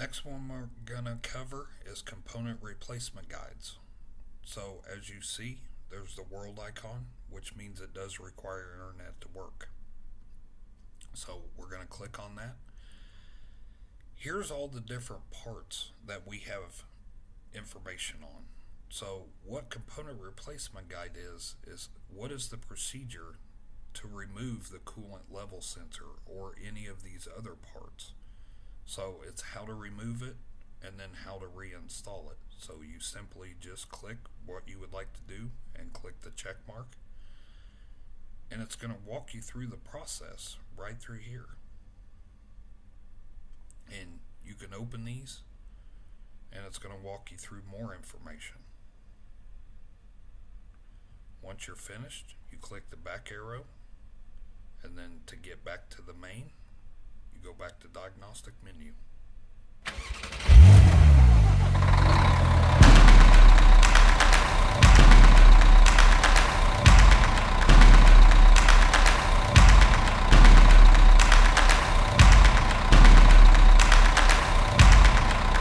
Next one we're going to cover is component replacement guides. So as you see, there's the world icon, which means it does require internet to work. So we're going to click on that. Here's all the different parts that we have information on. So what component replacement guide is what is the procedure to remove the coolant level sensor or any of these other parts. So it's how to remove it and then how to reinstall it. So you simply just click what you would like to do and click the check mark, and it's going to walk you through the process right through here. And you can open these and it's going to walk you through more information. Once you're finished, you click the back arrow, and then to get back to the main, you go back to diagnostic menu.